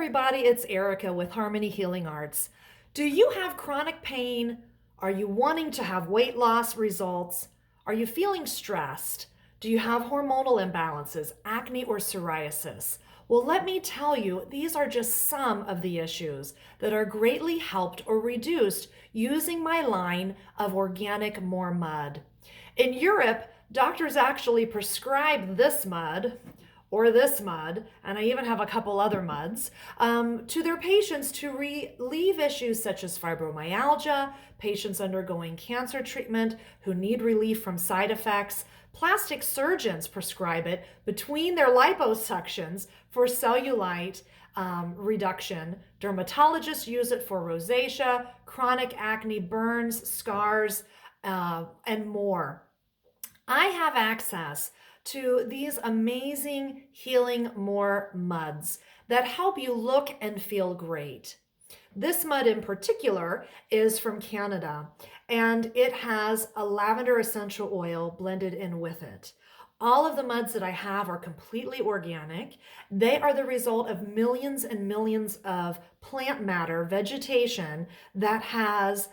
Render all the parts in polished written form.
everybody, it's Erica with Harmony Healing Arts. Do you have chronic pain? Are you wanting to have weight loss results? Are you feeling stressed? Do you have hormonal imbalances, acne, or psoriasis? Well, let me tell you, these are just some of the issues that are greatly helped or reduced using my line of organic More Mud. In Europe, doctors actually prescribe this mud or this mud, and I even have a couple other muds, to their patients to relieve issues such as fibromyalgia, patients undergoing cancer treatment who need relief from side effects. Plastic surgeons prescribe it between their liposuctions for cellulite reduction. Dermatologists use it for rosacea, chronic acne, burns, scars, and more. I have access to these amazing Healing More muds that help you look and feel great. This mud in particular is from Canada, and it has a lavender essential oil blended in with it. All of the muds that I have are completely organic. They are the result of millions and millions of plant matter, vegetation that has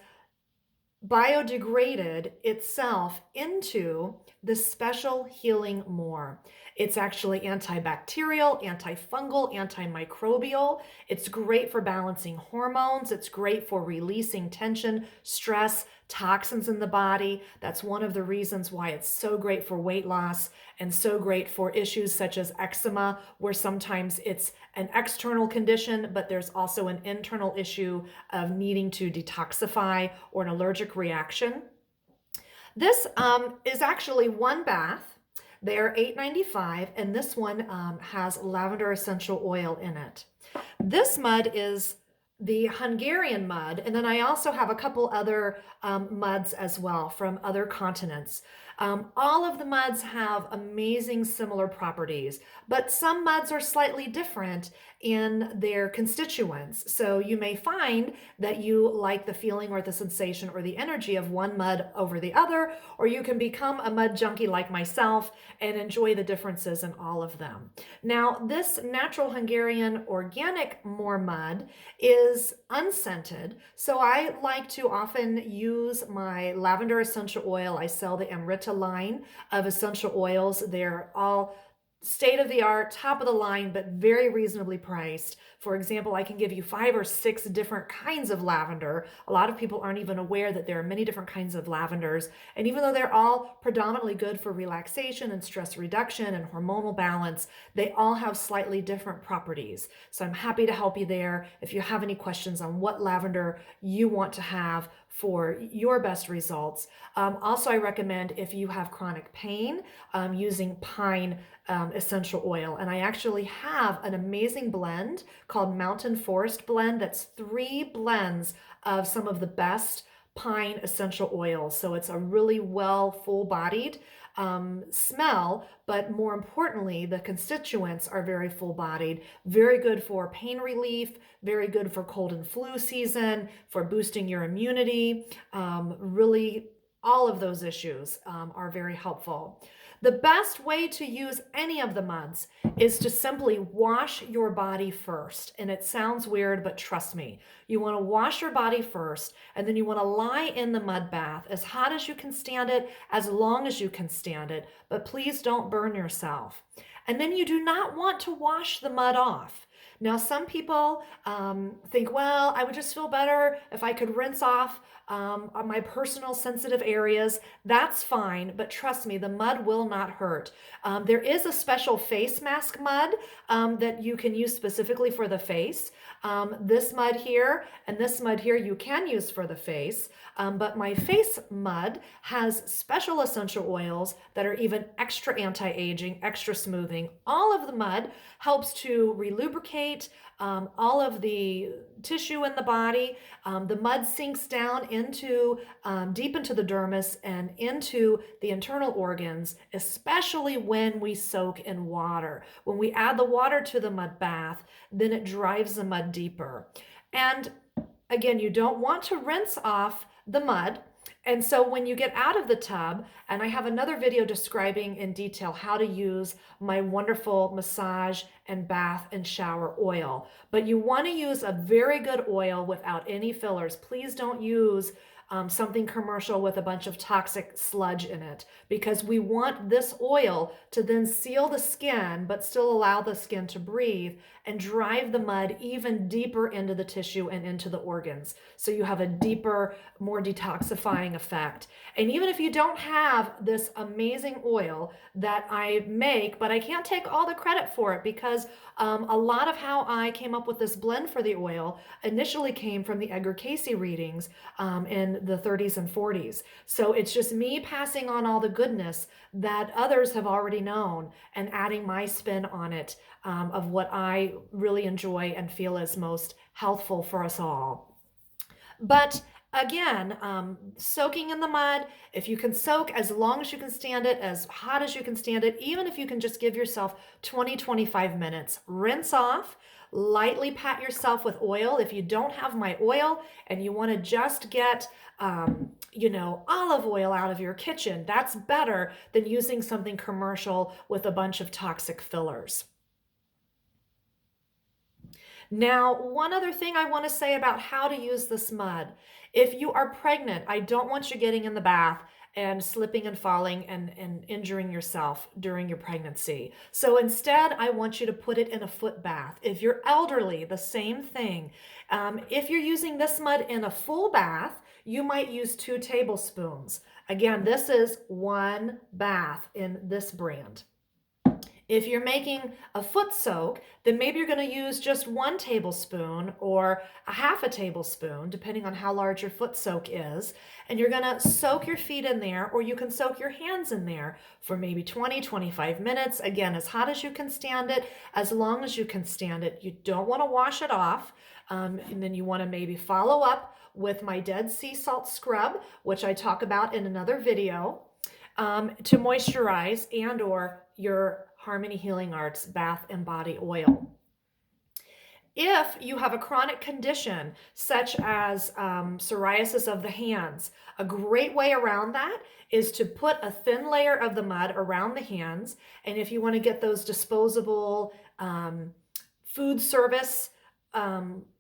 biodegraded itself into this special Healing More. It's actually antibacterial, antifungal, antimicrobial. It's great for balancing hormones. It's great for releasing tension, stress, toxins in the body. That's one of the reasons why it's so great for weight loss and so great for issues such as eczema, where sometimes it's an external condition, but there's also an internal issue of needing to detoxify or an allergic reaction. This is actually one bath. They're $8.95, and this one has lavender essential oil in it. This mud is the Hungarian mud, and then I also have a couple other muds as well from other continents. All of the muds have amazing similar properties, but some muds are slightly different in their constituents. So you may find that you like the feeling or the sensation or the energy of one mud over the other, or you can become a mud junkie like myself and enjoy the differences in all of them. Now, this natural Hungarian organic More mud is unscented, so I like to often use my lavender essential oil. I sell the Amrita line of essential oils. They're all state of the art, top of the line, but very reasonably priced. For example, I can give you 5 or 6 different kinds of lavender. A lot of people aren't even aware that there are many different kinds of lavenders. And even though they're all predominantly good for relaxation and stress reduction and hormonal balance, they all have slightly different properties. So I'm happy to help you there if you have any questions on what lavender you want to have for your best results. Also, I recommend if you have chronic pain, using pine essential oil. And I actually have an amazing blend called Mountain Forest Blend that's 3 blends of some of the best pine essential oils. So it's a really well full-bodied smell, but more importantly, the constituents are very full-bodied, very good for pain relief, very good for cold and flu season, for boosting your immunity. Really, all of those issues are very helpful. The best way to use any of the muds is to simply wash your body first. And it sounds weird, but trust me, you want to wash your body first, and then you want to lie in the mud bath as hot as you can stand it, as long as you can stand it, but please don't burn yourself. And then you do not want to wash the mud off. Now, some people think, well, I would just feel better if I could rinse off on my personal sensitive areas. That's fine, but trust me, the mud will not hurt. There is a special face mask mud that you can use specifically for the face. This mud here and this mud here you can use for the face, but my face mud has special essential oils that are even extra anti-aging, extra smoothing. All of the mud helps to relubricate all of the tissue in the body. The mud sinks down into deep into the dermis and into the internal organs, especially when we soak in water. When we add the water to the mud bath, then it drives the mud deeper. And again, you don't want to rinse off the mud. And so when you get out of the tub, and I have another video describing in detail how to use my wonderful massage and bath and shower oil, but you want to use a very good oil without any fillers. Please don't use something commercial with a bunch of toxic sludge in it, because we want this oil to then seal the skin but still allow the skin to breathe and drive the mud even deeper into the tissue and into the organs. So you have a deeper, more detoxifying effect. And even if you don't have this amazing oil that I make, but I can't take all the credit for it, because a lot of how I came up with this blend for the oil initially came from the Edgar Cayce readings in the 30s and 40s. So it's just me passing on all the goodness that others have already known and adding my spin on it, of what I really enjoy and feel is most healthful for us all. But again, soaking in the mud, if you can soak as long as you can stand it, as hot as you can stand it, even if you can just give yourself 20-25 minutes, rinse off, lightly pat yourself with oil. If you don't have my oil and you want to just get olive oil out of your kitchen, that's better than using something commercial with a bunch of toxic fillers. Now, one other thing I want to say about how to use this mud. If you are pregnant, I don't want you getting in the bath and slipping and falling and injuring yourself during your pregnancy. So instead, I want you to put it in a foot bath. If you're elderly, the same thing. If you're using this mud in a full bath, you might use 2 tablespoons. Again, this is 1 bath in this brand. If you're making a foot soak, then maybe you're going to use just 1 tablespoon or a half a tablespoon, depending on how large your foot soak is. And you're going to soak your feet in there, or you can soak your hands in there for maybe 20-25 minutes. Again, as hot as you can stand it, as long as you can stand it. You don't want to wash it off. And then you want to maybe follow up with my Dead Sea Salt Scrub, which I talk about in another video, to moisturize, and or your Harmony Healing Arts Bath and Body Oil. If you have a chronic condition such as psoriasis of the hands, a great way around that is to put a thin layer of the mud around the hands. And if you want to get those disposable food service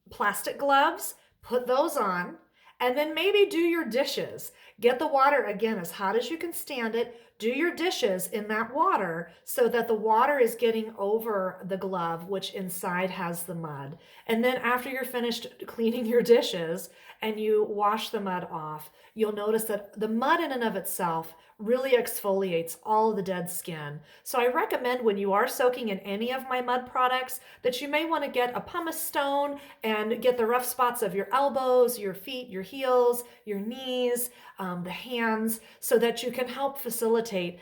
plastic gloves, put those on. And then maybe do your dishes. Get the water, again, as hot as you can stand it. Do your dishes in that water so that the water is getting over the glove, which inside has the mud. And then after you're finished cleaning your dishes and you wash the mud off, you'll notice that the mud in and of itself really exfoliates all of the dead skin. So I recommend, when you are soaking in any of my mud products, that you may want to get a pumice stone and get the rough spots of your elbows, your feet, your heels, your knees, the hands, so that you can help facilitate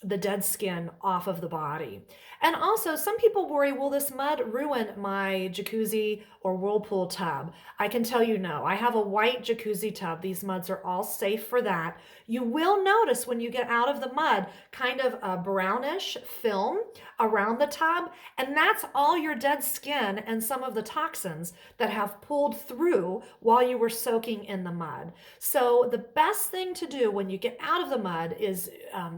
the dead skin off of the body. And also, some people worry, will this mud ruin my jacuzzi or whirlpool tub? I can tell you no. I have a white jacuzzi tub. These muds are all safe for that. You will notice when you get out of the mud kind of a brownish film around the tub, and that's all your dead skin and some of the toxins that have pulled through while you were soaking in the mud. So the best thing to do when you get out of the mud is,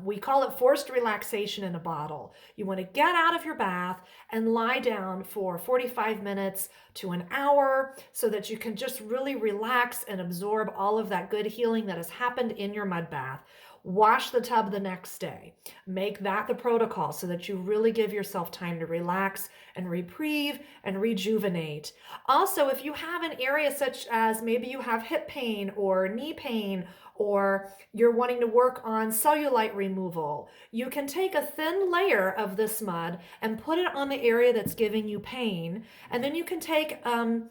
we call it forced relaxation in a bottle. You want to get out of your bath and lie down for 45 minutes to an hour so that you can just really relax and absorb all of that good healing that has happened in your mud bath. Wash the tub the next day. Make that the protocol so that you really give yourself time to relax and reprieve and rejuvenate. Also, if you have an area such as maybe you have hip pain or knee pain, or you're wanting to work on cellulite removal, you can take a thin layer of this mud and put it on the area that's giving you pain. And then you can take a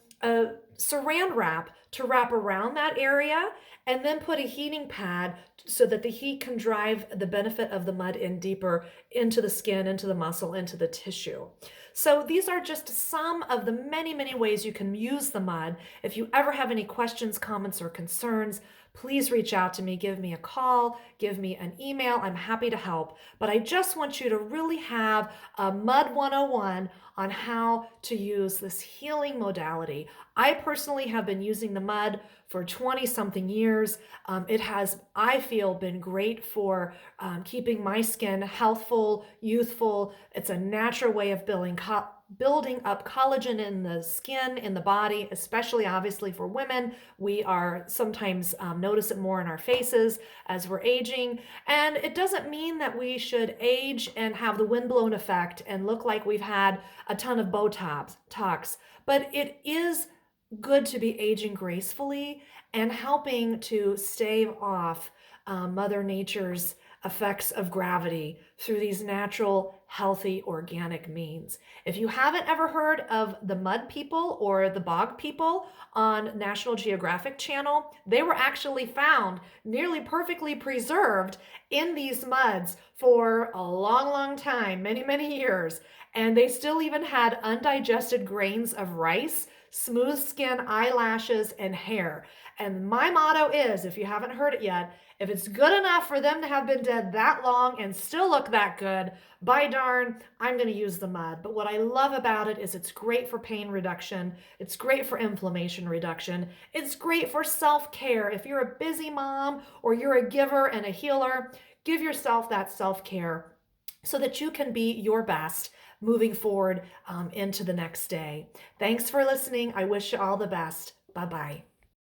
saran wrap to wrap around that area, and then put a heating pad so that the heat can drive the benefit of the mud in deeper into the skin, into the muscle, into the tissue. So these are just some of the many, many ways you can use the mud. If you ever have any questions, comments, or concerns, please reach out to me. Give me a call, give me an email. I'm happy to help. But I just want you to really have a Mud 101 on how to use this healing modality. I personally have been using the mud for 20 something years. It has, I feel, been great for keeping my skin healthful, youthful. It's a natural way of building up collagen in the skin, in the body, especially obviously for women. We are sometimes notice it more in our faces as we're aging. And it doesn't mean that we should age and have the windblown effect and look like we've had a ton of Botox, but it is good to be aging gracefully and helping to stave off Mother Nature's effects of gravity through these natural, healthy, organic means. If you haven't ever heard of the mud people or the bog people on National Geographic Channel, they were actually found nearly perfectly preserved in these muds for a long, long time, many, many years. And they still even had undigested grains of rice, smooth skin, eyelashes, and hair. And my motto is, if you haven't heard it yet, if it's good enough for them to have been dead that long and still look that good, by darn, I'm going to use the mud. But what I love about it is it's great for pain reduction. It's great for inflammation reduction. It's great for self-care. If you're a busy mom or you're a giver and a healer, give yourself that self-care so that you can be your best moving forward into the next day. Thanks for listening. I wish you all the best. Bye-bye.